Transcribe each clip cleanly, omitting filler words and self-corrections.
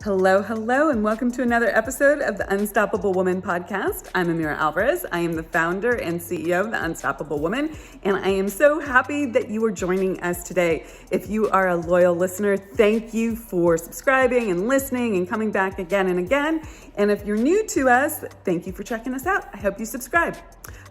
Hello, hello, and welcome to another episode of the Unstoppable Woman podcast. I'm Amira Alvarez. I am the founder and CEO of the Unstoppable Woman, and I am so happy that you are joining us today. If you are a loyal listener, thank you for subscribing and listening and coming back again and again. And if you're new to us, thank you for checking us out. I hope you subscribe.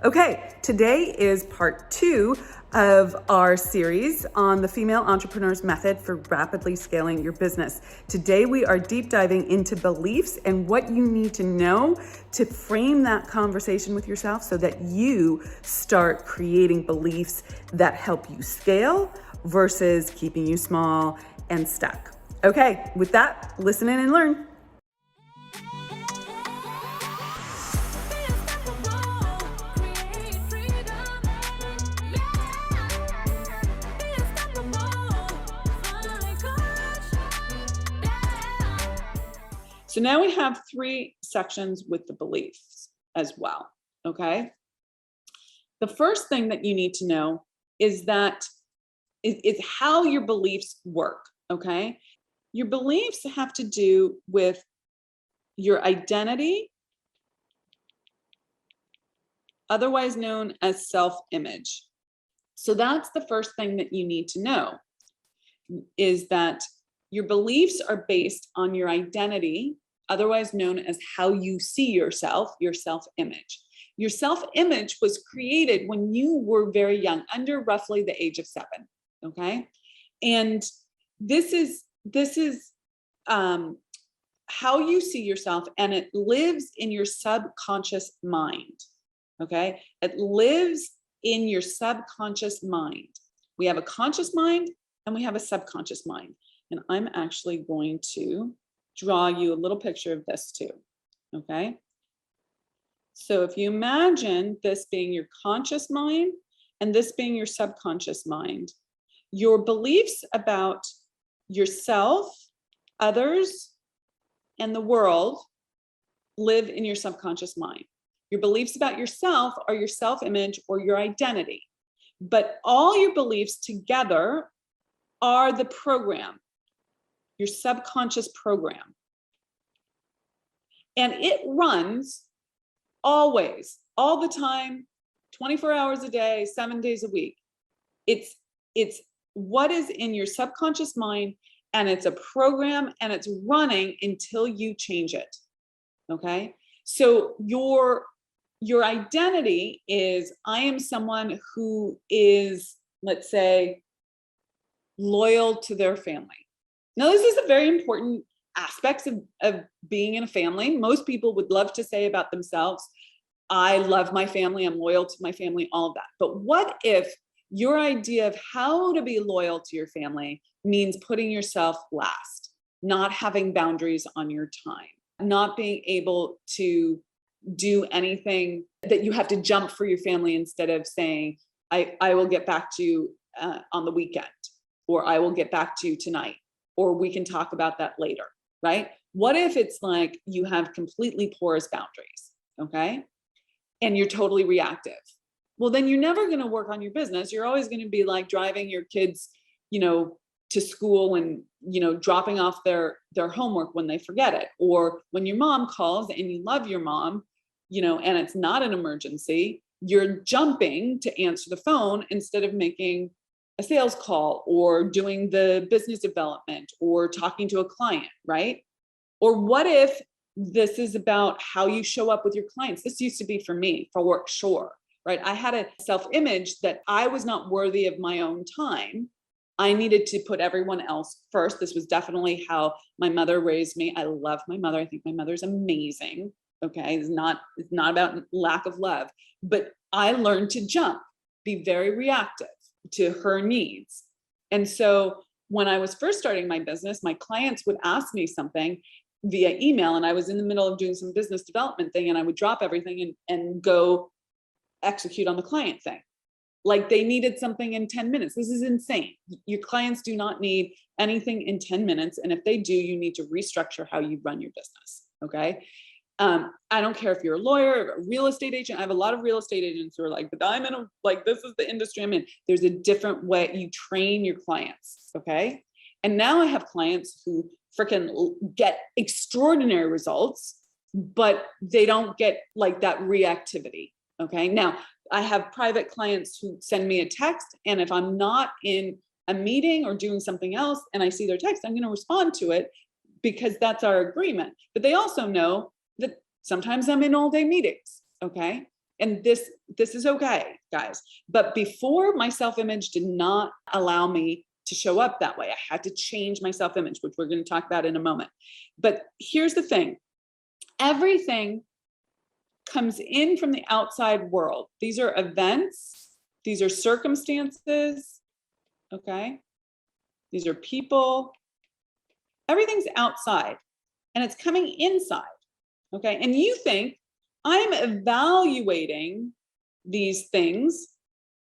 Okay, today is part 2 of our series on the female entrepreneur's method for rapidly scaling your business. Today, we are deep diving into beliefs and what you need to know to frame that conversation with yourself so that you start creating beliefs that help you scale versus keeping you small and stuck. Okay, with that, listen in and learn. So now we have 3 sections with the beliefs as well, okay? The first thing that you need to know is that is how your beliefs work, okay? Your beliefs have to do with your identity, otherwise known as self-image. So that's the first thing that you need to know, is that your beliefs are based on your identity, otherwise known as how you see yourself, your self-image. Your self-image was created when you were very young, under roughly the age of 7, okay? And this is how you see yourself, and it lives in your subconscious mind, okay? It lives in your subconscious mind. We have a conscious mind and we have a subconscious mind. And I'm actually going to draw you a little picture of this too, okay? So if you imagine this being your conscious mind and this being your subconscious mind, your beliefs about yourself, others, and the world live in your subconscious mind. Your beliefs about yourself are your self-image or your identity. But all your beliefs together are the program, your subconscious program. And it runs always, all the time, 24 hours a day, 7 days a week. It's what is in your subconscious mind, and it's a program, and it's running until you change it, okay? So your identity is, I am someone who is, let's say, loyal to their family. Now, this is a very important aspect of being in a family. Most people would love to say about themselves, I love my family, I'm loyal to my family, all of that. But what if your idea of how to be loyal to your family means putting yourself last, not having boundaries on your time, not being able to do anything that you have to jump for your family, instead of saying, I will get back to you on the weekend, or I will get back to you tonight, or we can talk about that later, right? What if it's like you have completely porous boundaries, okay? And you're totally reactive. Well, then you're never going to work on your business. You're always going to be like driving your kids, to school and, dropping off their homework when they forget it. Or when your mom calls and you love your mom, and it's not an emergency, you're jumping to answer the phone instead of making a sales call or doing the business development or talking to a client, right? Or what if this is about how you show up with your clients? This used to be for me, for work, sure, right? I had a self-image that I was not worthy of my own time. I needed to put everyone else first. This was definitely how my mother raised me. I love my mother. I think my mother's amazing. Okay, it's not about lack of love, but I learned to jump, be very reactive to her needs. And so when I was first starting my business, my clients would ask me something via email, and I was in the middle of doing some business development thing, and I would drop everything and go execute on the client thing. Like they needed something in 10 minutes. This is insane. Your clients do not need anything in 10 minutes. And if they do, you need to restructure how you run your business, okay? I don't care if you're a lawyer or a real estate agent. I have a lot of real estate agents who are like, but I'm in this is the industry I'm in. There's a different way you train your clients, okay? And now I have clients who freaking get extraordinary results, but they don't get like that reactivity. Okay. Now I have private clients who send me a text, and if I'm not in a meeting or doing something else and I see their text, I'm going to respond to it because that's our agreement. But they also know that sometimes I'm in all day meetings. Okay. And this is okay, guys. But before, my self-image did not allow me to show up that way. I had to change my self-image, which we're going to talk about in a moment. But here's the thing. Everything comes in from the outside world. These are events. These are circumstances. Okay. These are people. Everything's outside and it's coming inside. Okay. And you think I'm evaluating these things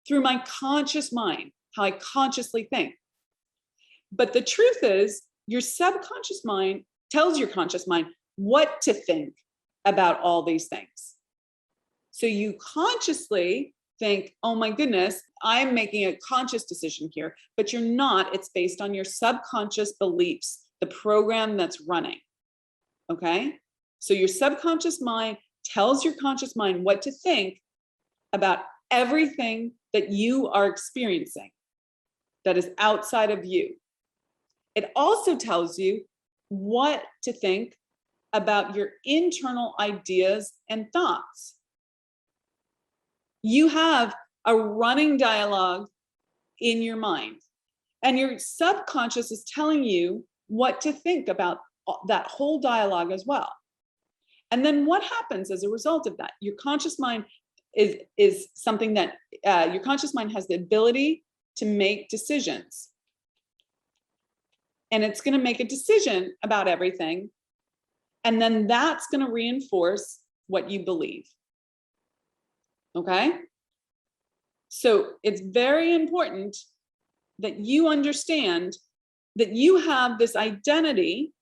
through my conscious mind, how I consciously think. But the truth is, your subconscious mind tells your conscious mind what to think about all these things. So you consciously think, oh my goodness, I'm making a conscious decision here, but you're not. It's based on your subconscious beliefs, the program that's running. Okay. So your subconscious mind tells your conscious mind what to think about everything that you are experiencing that is outside of you. It also tells you what to think about your internal ideas and thoughts. You have a running dialogue in your mind, and your subconscious is telling you what to think about that whole dialogue as well. And then what happens as a result of that? Your conscious mind is something that your conscious mind has the ability to make decisions. And it's going to make a decision about everything. And then that's going to reinforce what you believe. Okay? So it's very important that you understand that you have this identity,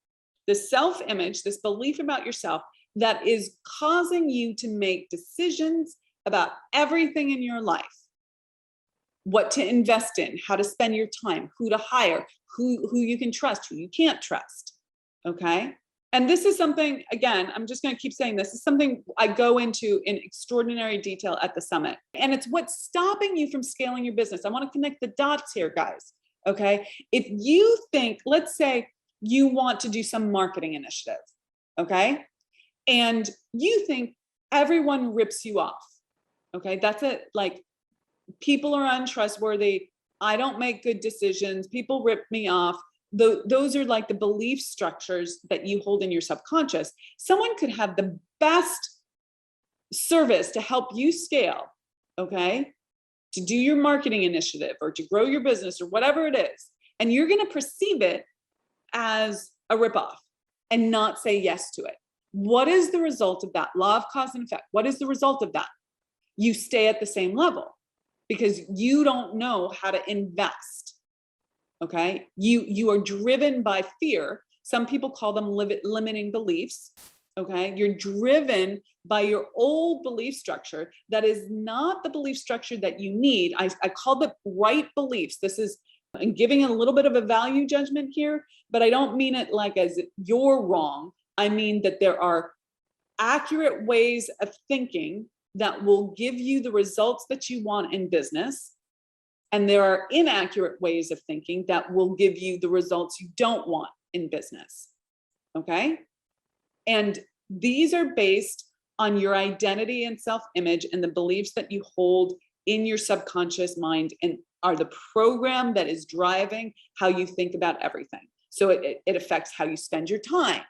this self-image, this belief about yourself that is causing you to make decisions about everything in your life. What to invest in, how to spend your time, who to hire, who you can trust, who you can't trust. Okay? And this is something, again, I'm just going to keep saying this is something I go into in extraordinary detail at the summit. And it's what's stopping you from scaling your business. I want to connect the dots here, guys. Okay? If you think, let's say you want to do some marketing initiative, okay? And you think everyone rips you off. Okay? That's it. Like, people are untrustworthy. I don't make good decisions. People rip me off. Those are like the belief structures that you hold in your subconscious. Someone could have the best service to help you scale, okay, to do your marketing initiative or to grow your business or whatever it is. And you're going to perceive it as a ripoff and not say yes to it. What is the result of that? Law of cause and effect. What is the result of that? You stay at the same level because you don't know how to invest. Okay. You are driven by fear. Some people call them limiting beliefs. Okay. You're driven by your old belief structure. That is not the belief structure that you need. I call it right beliefs. This is, I'm giving a little bit of a value judgment here, but I don't mean it like as you're wrong. I mean that there are accurate ways of thinking that will give you the results that you want in business. And there are inaccurate ways of thinking that will give you the results you don't want in business. Okay? And these are based on your identity and self-image and the beliefs that you hold in your subconscious mind and are the program that is driving how you think about everything. So it affects how you spend your time,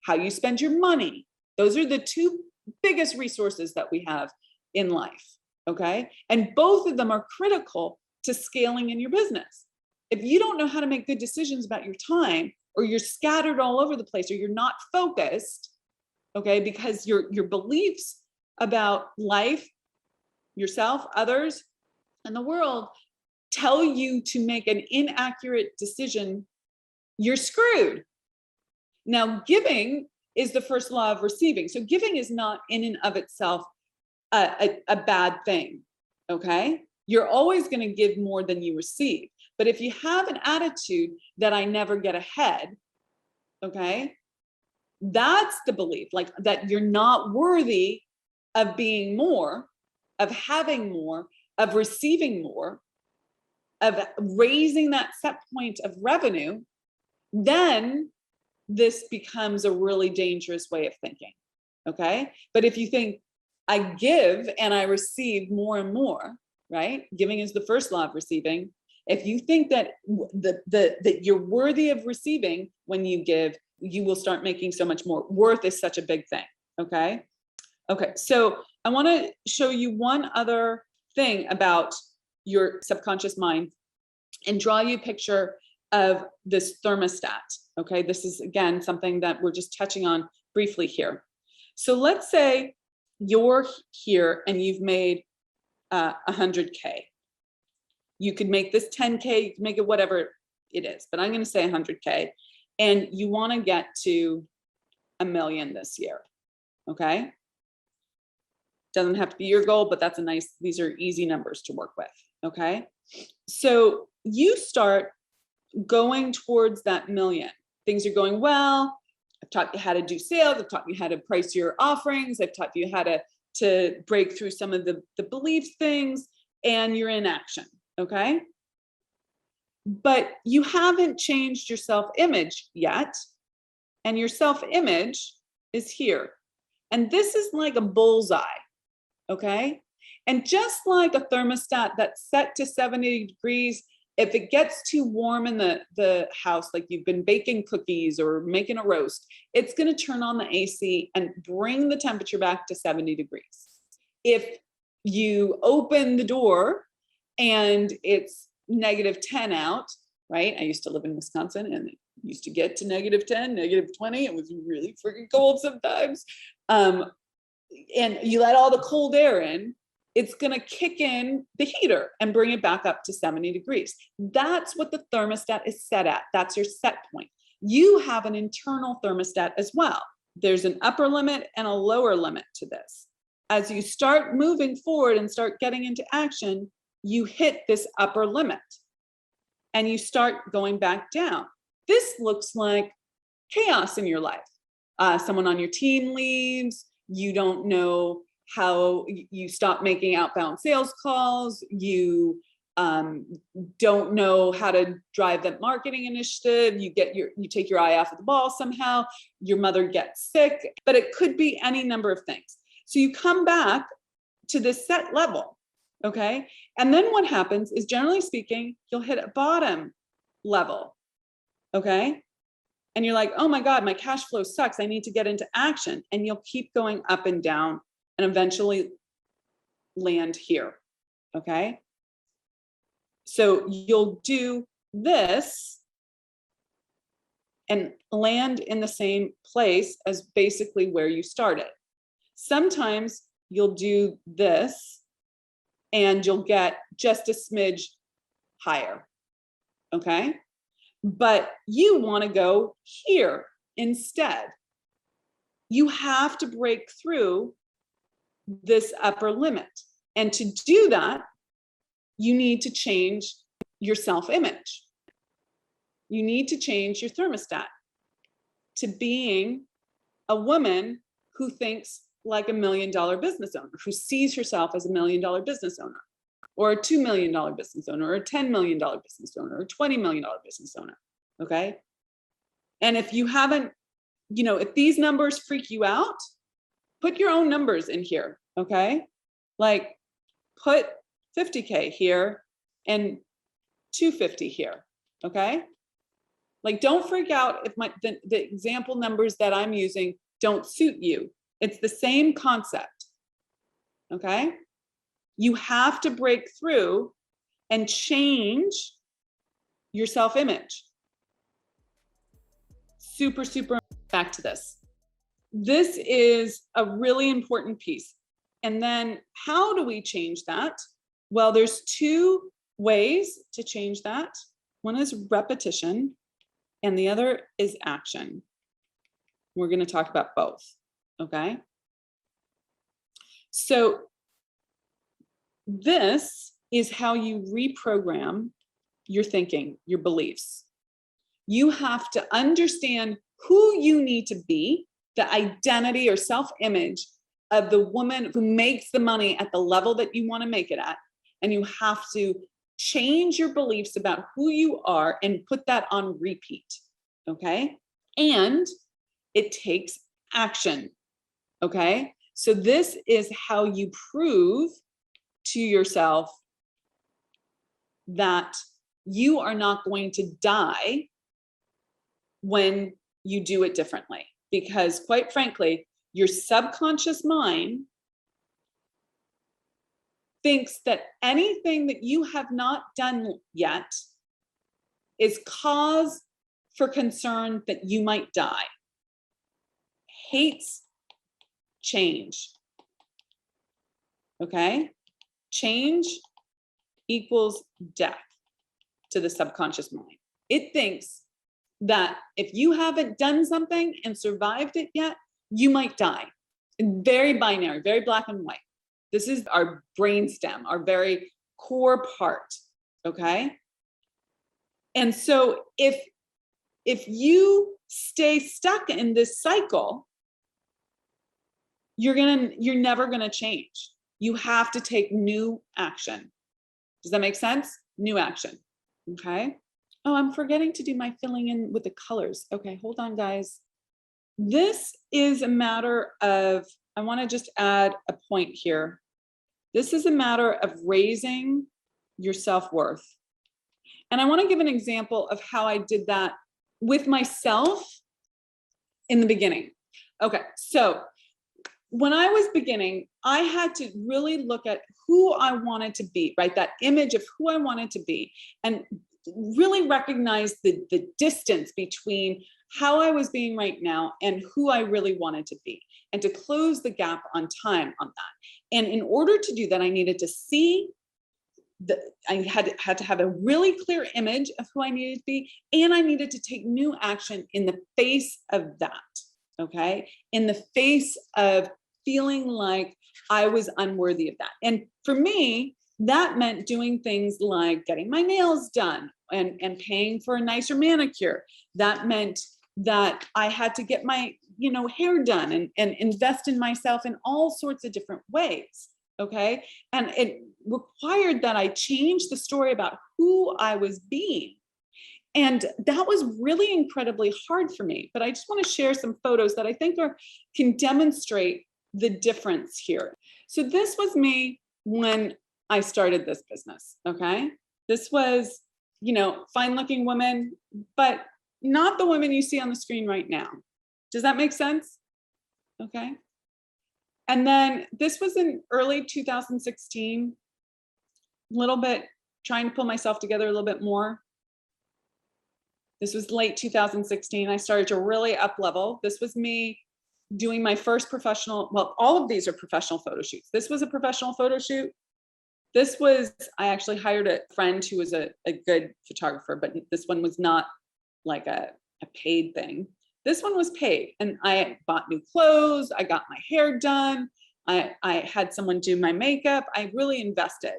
how you spend your money. Those are the two biggest resources that we have in life. Okay? And both of them are critical to scaling in your business. If you don't know how to make good decisions about your time, or you're scattered all over the place, or you're not focused, okay, because your beliefs about life, yourself, others, and the world tell you to make an inaccurate decision, you're screwed. Now, giving is the first law of receiving. So giving is not in and of itself a bad thing, okay? You're always going to give more than you receive. But if you have an attitude that I never get ahead, Okay. That's the belief, like that you're not worthy of being more, of having more, of receiving more, of raising that set point of revenue. Then this becomes a really dangerous way of thinking. Okay. But if you think I give and I receive more and more, right? Giving is the first law of receiving. If you think that that you're worthy of receiving when you give, you will start making so much more. Worth is such a big thing. Okay. Okay. So I want to show you one other thing about your subconscious mind and draw you a picture of this thermostat. Okay. This is, again, something that we're just touching on briefly here. So let's say you're here and you've made 100K. You could make this 10K, you can make it whatever it is, but I'm going to say 100K. And you want to get to 1 million this year. Okay. Doesn't have to be your goal, but that's a nice, these are easy numbers to work with. Okay. So you start going towards that million. Things are going well. I've taught you how to do sales. I've taught you how to price your offerings. I've taught you how to break through some of the belief things, and you're in action. Okay. But you haven't changed your self-image yet. And your self-image is here. And this is like a bullseye. Okay. And just like a thermostat that's set to 70 degrees, if it gets too warm in the house, like you've been baking cookies or making a roast, it's going to turn on the AC and bring the temperature back to 70 degrees. If you open the door and it's -10 out, right? I used to live in Wisconsin and it used to get to -10, -20. It was really freaking cold sometimes. And you let all the cold air in, it's going to kick in the heater and bring it back up to 70 degrees. That's what the thermostat is set at. That's your set point. You have an internal thermostat as well. There's an upper limit and a lower limit to this. As you start moving forward and start getting into action, you hit this upper limit and you start going back down. This looks like chaos in your life. Someone on your team leaves, you don't know how, you stop making outbound sales calls, you don't know how to drive that marketing initiative, you take your eye off of the ball somehow, your mother gets sick, but it could be any number of things. So you come back to this set level, okay? And then what happens is, generally speaking, you'll hit a bottom level, okay? And you're like, oh my God, my cash flow sucks. I need to get into action. And you'll keep going up and down and eventually land here, okay? So you'll do this and land in the same place as basically where you started. Sometimes you'll do this and you'll get just a smidge higher, okay? But you want to go here instead. You have to break through this upper limit. And to do that, you need to change your self-image. You need to change your thermostat to being a woman who thinks like $1 million business owner, who sees herself as $1 million business owner, or a $2 million business owner, or a $10 million business owner, or $20 million business owner, okay? And if you haven't, if these numbers freak you out, put your own numbers in here, okay? Like put 50K here and 250 here, okay? Like don't freak out if the example numbers that I'm using don't suit you. It's the same concept, okay? You have to break through and change your self-image. Super, super, back to this. This is a really important piece. And then how do we change that? Well, there's two ways to change that. One is repetition and the other is action. We're going to talk about both, okay? So this is how you reprogram your thinking, your beliefs. You have to understand who you need to be, the identity or self-image of the woman who makes the money at the level that you want to make it at. And you have to change your beliefs about who you are and put that on repeat. Okay. And it takes action. Okay. So this is how you prove to yourself that you are not going to die when you do it differently. Because quite frankly, your subconscious mind thinks that anything that you have not done yet is cause for concern that you might die. Hates change. Okay? Change equals death to the subconscious mind. It thinks that if you haven't done something and survived it yet, you might die. Very binary, very black and white. This is our brainstem, our very core part, okay? And so if you stay stuck in this cycle, you're never gonna change. You have to take new action. Does that make sense? New action, okay? Oh, I'm forgetting to do my filling in with the colors. Okay, hold on, guys. This is a matter of, I want to just add a point here. This is a matter of raising your self-worth. And I want to give an example of how I did that with myself in the beginning. Okay, so when I was beginning, I had to really look at who I wanted to be, right? That image of who I wanted to be, and really recognize the distance between how I was being right now and who I really wanted to be, and to close the gap on time on that. And in order to do that, I needed to see I had to have a really clear image of who I needed to be, and I needed to take new action in the face of that, okay? In the face of feeling like I was unworthy of that. And for me, that meant doing things like getting my nails done and paying for a nicer manicure. That meant that I had to get my hair done and invest in myself in all sorts of different ways. Okay. And it required that I change the story about who I was being. And that was really incredibly hard for me. But I just want to share some photos that I think can demonstrate the difference here. So this was me when I started this business. Okay. This was, fine looking woman, but not the women you see on the screen right now. Does that make sense? Okay. And then this was in early 2016, a little bit trying to pull myself together a little bit more. This was late 2016. I started to really up level. This was me doing my first professional, well, all of these are professional photo shoots. This was a professional photo shoot. This was, I actually hired a friend who was a good photographer, but this one was not like a paid thing. This one was paid, and I bought new clothes. I got my hair done. I had someone do my makeup. I really invested.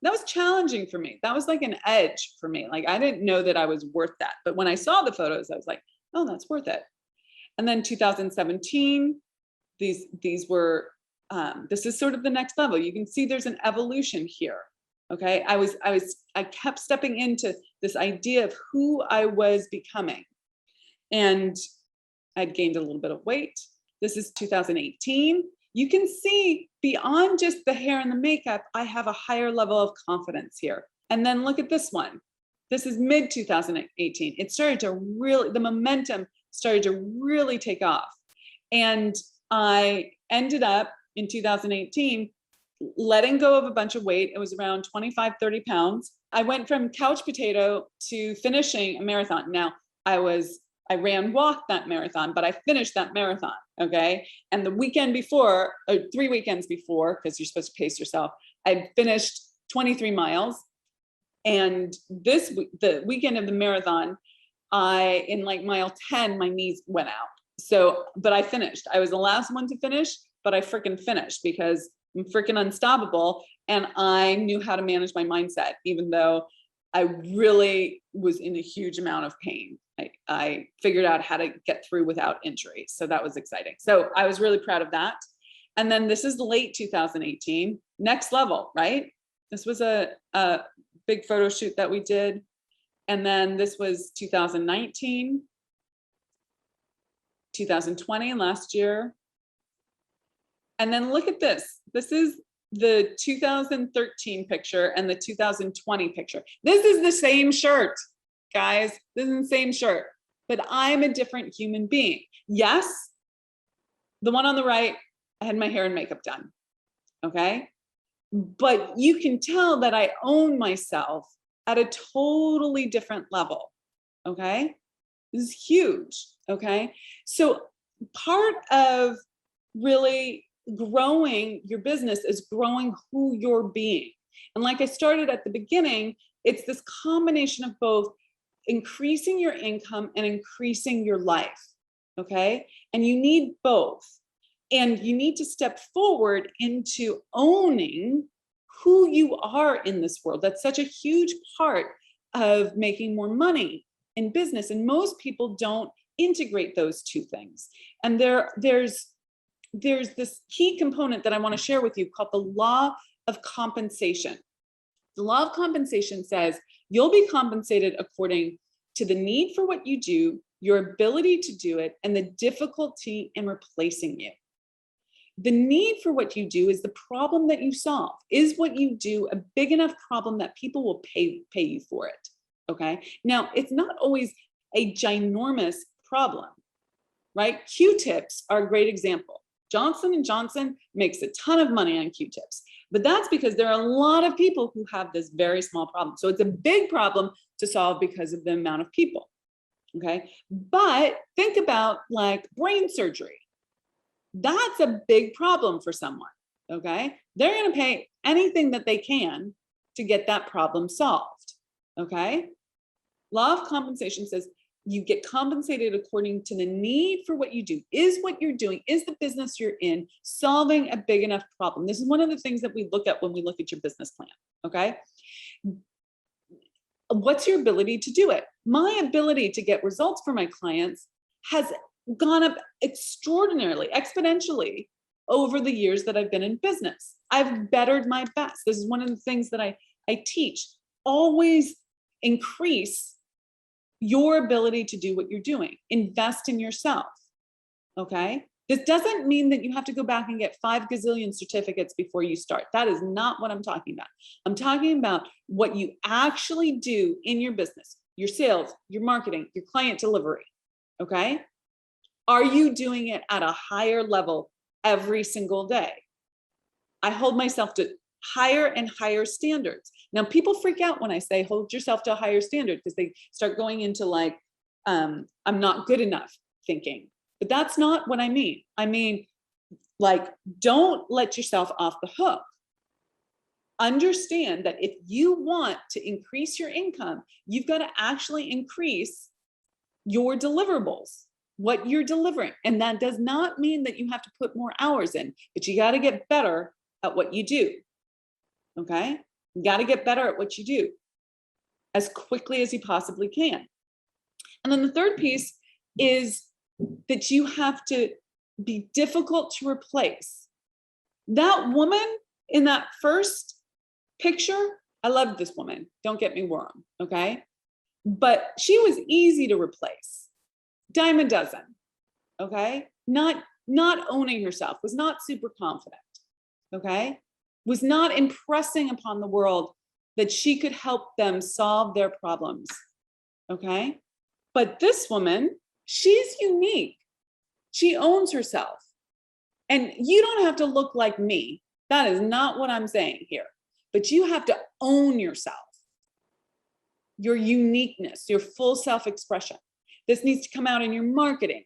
That was challenging for me. That was like an edge for me. Like, I didn't know that I was worth that. But when I saw the photos, I was like, oh, that's worth it. And then 2017, these were, this is sort of the next level. You can see there's an evolution here. Okay. I kept stepping into this idea of who I was becoming. And I'd gained a little bit of weight. This is 2018. You can see beyond just the hair and the makeup, I have a higher level of confidence here. And then look at this one. This is mid 2018. It started to really, the momentum started to really take off. And I ended up in 2018 letting go of a bunch of weight. It was around 25, 30 pounds. I went from couch potato to finishing a marathon. Now, I walked that marathon, but I finished that marathon, okay? And the weekend before, or 3 weekends before, because you're supposed to pace yourself, I finished 23 miles. And the weekend of the marathon, in like mile 10, my knees went out. So, but I finished. I was the last one to finish, but I freaking finished because I'm freaking unstoppable. And I knew how to manage my mindset, even though I really was in a huge amount of pain. I figured out how to get through without injury. So that was exciting. So I was really proud of that. And then this is late 2018, next level, right? This was a big photo shoot that we did. And then this was 2019, 2020, last year. And then look at this. This is the 2013 picture and the 2020 picture. This is the same shirt, guys. This is the same shirt, but I'm a different human being. Yes, the one on the right, I had my hair and makeup done, okay? But you can tell that I own myself at a totally different level, okay? This is huge, okay? So part of really growing your business is growing who you're being. And like I started at the beginning, it's this combination of both increasing your income and increasing your life, okay? And you need both. And you need to step forward into owning who you are in this world. That's such a huge part of making more money in business. And most people don't integrate those two things. And there's this key component that I want to share with you called the law of compensation. The law of compensation says you'll be compensated according to the need for what you do, your ability to do it, and the difficulty in replacing you. The need for what you do is the problem that you solve. Is what you do a big enough problem that people will pay you for it? Okay. Now, it's not always a ginormous problem, right? Q-tips are a great example. Johnson & Johnson makes a ton of money on Q-tips, but that's because there are a lot of people who have this very small problem. So it's a big problem to solve because of the amount of people. Okay. But think about like brain surgery. That's a big problem for someone, okay? They're going to pay anything that they can to get that problem solved, okay? Law of compensation says you get compensated according to the need for what you do. Is what you're doing, is the business you're in solving a big enough problem? This is one of the things that we look at when we look at your business plan, okay? What's your ability to do it? My ability to get results for my clients has gone up extraordinarily, exponentially over the years that I've been in business. I've bettered my best. This is one of the things that I teach. Always increase your ability to do what you're doing. Invest in yourself, okay? This doesn't mean that you have to go back and get 5 gazillion certificates before you start. That is not what I'm talking about. I'm talking about what you actually do in your business, your sales, your marketing, your client delivery, okay? Are you doing it at a higher level every single day? I hold myself to higher and higher standards. Now, people freak out when I say hold yourself to a higher standard because they start going into like, I'm not good enough thinking. But that's not what I mean. I mean, like, don't let yourself off the hook. Understand that if you want to increase your income, you've got to actually increase your deliverables, what you're delivering. And that does not mean that you have to put more hours in, but you got to get better at what you do. Okay? You got to get better at what you do as quickly as you possibly can. And then the third piece is that you have to be difficult to replace. That woman in that first picture, I loved this woman. Don't get me wrong. Okay? But she was easy to replace. Dime a dozen, okay? Not owning herself, was not super confident, okay? Was not impressing upon the world that she could help them solve their problems, okay? But this woman, she's unique. She owns herself. And you don't have to look like me. That is not what I'm saying here. But you have to own yourself, your uniqueness, your full self-expression. This needs to come out in your marketing.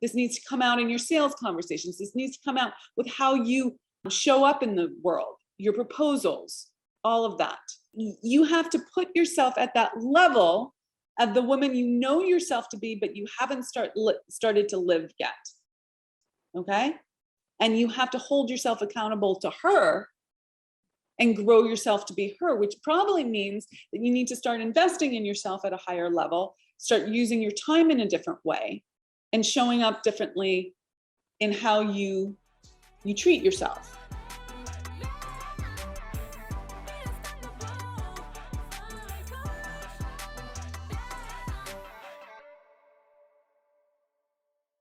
This needs to come out in your sales conversations. This needs to come out with how you show up in the world, your proposals, all of that. You have to put yourself at that level of the woman you know yourself to be, but you haven't started to live yet, okay? And you have to hold yourself accountable to her and grow yourself to be her, which probably means that you need to start investing in yourself at a higher level, start using your time in a different way, and showing up differently in how you treat yourself.